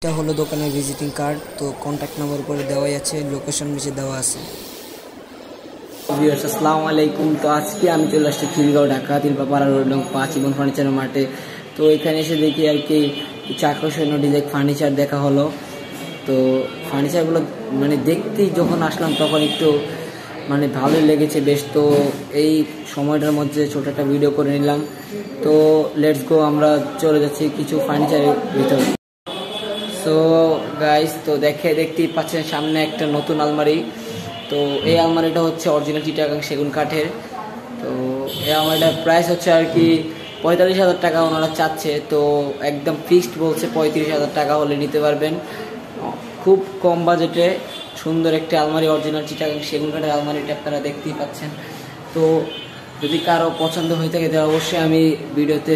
এটা হলো দোকানের ভিজিটিং কার্ড। তো কন্ট্যাক্ট নাম্বার উপরে দেওয়াই আছে, লোকেশন নিচে দেওয়া আছে। ভিউয়ার্স আসসালামু আলাইকুম। তো আজকে আমি চলে আসছি খিলগাঁও, ঢাকা, তিলপাপাড়া রোড নং 5 ইমন ফার্নিচারের মাঠে। তো এখানে এসে দেখি আর কি কিছু আকর্ষণীয় ডিজাইন ফার্নিচার দেখা হলো। তো ফার্নিচারগুলো মানে দেখতেই যখন আসলাম তখন একটু মানে ভালোই লেগেছে বেশ। তো এই সময়টার মধ্যে ছোট একটা ভিডিও করে নিলাম। তো লেটস গো, আমরা চলে যাচ্ছি কিছু ফার্নিচারের ভিতরে। সো গাইস, তো দেখতেই পাচ্ছেন সামনে একটা নতুন আলমারি। তো এই আলমারিটা হচ্ছে অরিজিনাল চিটাগাং সেগুন কাঠের। তো এই আলমারিটার প্রাইস হচ্ছে আর কি 45,000 টাকা ওনারা চাচ্ছে। তো একদম ফিক্সড বলছে 35,000 টাকা হলে নিতে পারবেন। খুব কম বাজেটে সুন্দর একটা আলমারি, অরিজিনাল চিটাগাং সেগুন কাঠের আলমারিটা আপনারা দেখতেই পাচ্ছেন। তো যদি কারো পছন্দ হয়ে থাকে তাহলে অবশ্যই আমি ভিডিওতে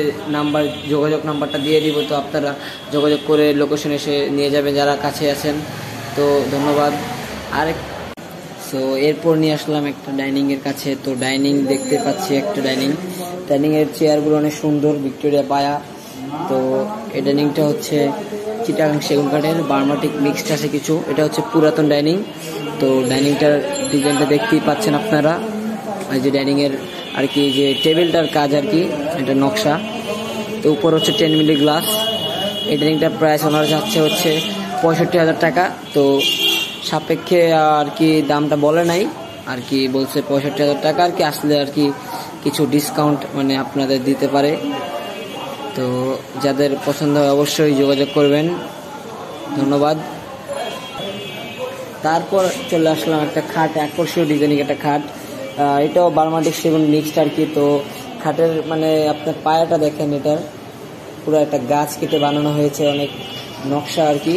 যোগাযোগ নাম্বারটা দিয়ে দিব। তো আপনারা যোগাযোগ করে লোকেশন এসে নিয়ে যাবেন যারা কাছে আছেন। তো ধন্যবাদ। সো এরপর নিয়ে আসলাম একটা ডাইনিংয়ের কাছে। তো ডাইনিং দেখতে পাচ্ছি একটা ডাইনিংয়ের চেয়ারগুলো অনেক সুন্দর, ভিক্টোরিয়া পায়া। তো এই ডাইনিংটা হচ্ছে চিটাগাং সেগুন কাঠের, বার্মাটিক মিক্সড আছে কিছু। এটা হচ্ছে পুরাতন ডাইনিং। তো ডাইনিংটার ডিজাইনটা দেখতেই পাচ্ছেন আপনারা। এই যে ডাইনিংয়ের আর কি যে টেবিলটার কাজ আর কি, এটা নকশা। তো উপর হচ্ছে 10 মিলি গ্লাস। এই ডাইনিংটার প্রাইস ওনারা যাচ্ছে হচ্ছে 65,000 টাকা। তো সাপেক্ষে আর কি দামটা বলে নাই আর কি, বলছে 65,000 টাকা আর কি। আসলে আর কি কিছু ডিসকাউন্ট মানে আপনাদের দিতে পারে। তো যাদের পছন্দ হয় অবশ্যই যোগাযোগ করবেন। ধন্যবাদ। তারপর চলে আসলাম একটা খাট, আকর্ষণীয় ডিজাইনিং একটা খাট। এটাও বার্মাটিক সেগুন মিক্সড আর কি। তো খাটের মানে আপনার পায়াটা দেখেন, এটার পুরো একটা গাছ কেটে বানানো হয়েছে, অনেক নকশা আর কি,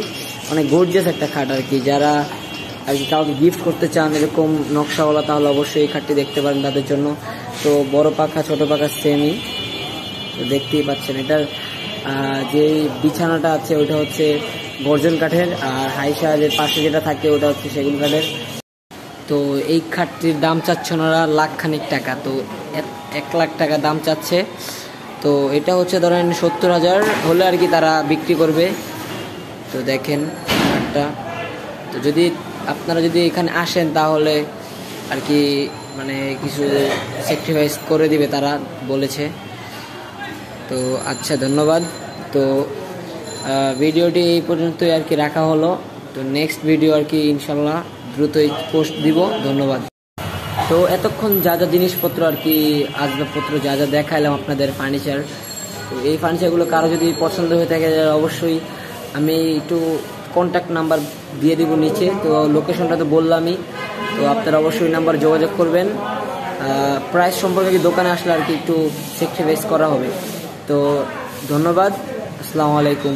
অনেক গর্জিয়াস একটা খাট আর কি। যারা আর কি কাউকে গিফট করতে চান এরকম নকশাওয়ালা, তাহলে অবশ্যই এই খাটটি দেখতে পারেন তাদের জন্য। তো বড় পাখা ছোট পাখা সেমই, তো দেখতেই পাচ্ছেন। এটার যে বিছানাটা আছে ওটা হচ্ছে গর্জন কাঠের, আর হাইসা যে পাশে যেটা থাকে ওটা হচ্ছে সেগুন কাঠের। তো এই খাটটির দাম চাচ্ছে ওনারা লাখখানিক টাকা। তো 1 লাখ টাকা দাম চাচ্ছে। তো এটা হচ্ছে ধরেন 70,000 হলে আর কি তারা বিক্রি করবে। তো দেখেন খাটটা। তো যদি আপনারা যদি এখানে আসেন তাহলে আর কি মানে কিছু স্যাক্রিফাইস করে দিবে তারা বলেছে। তো আচ্ছা, ধন্যবাদ। তো ভিডিওটি এই পর্যন্তই আর কি রাখা হলো। তো নেক্সট ভিডিও আর কি ইনশাল্লাহ দ্রুতই পোস্ট দিব। ধন্যবাদ। তো এতক্ষণ যা যা জিনিসপত্র আর কি আসবাবপত্র যা যা দেখাইলাম আপনাদের ফার্নিচার, তো এই ফার্নিচারগুলো কারো যদি পছন্দ হয়ে থাকে অবশ্যই আমি একটু কন্ট্যাক্ট নাম্বার দিয়ে দিব নিচে। তো লোকেশনটা তো বললামই। তো আপনারা অবশ্যই নাম্বার যোগাযোগ করবেন। প্রাইস সম্পর্কে কি দোকানে আসলে আর কি একটু স্যাক্রিফাইস করা হবে। তো ধন্যবাদ। আসসালামু আলাইকুম।